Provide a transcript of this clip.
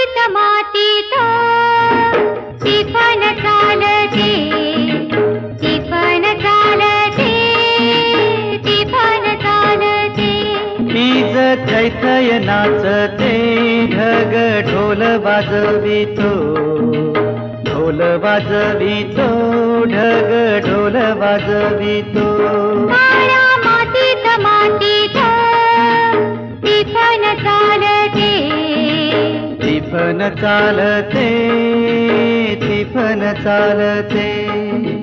मातीत मातीत टिफन चालते, टिफन चालते, टिफन चालते. वीज थैथय नाचते, ढग ढोल वाजवितो, ढोल वाजवितो, ढग ढोल वाजवितो. काळ्या मातीत मातीत टिफन चालते, टिफन चालते, टिफन चालते.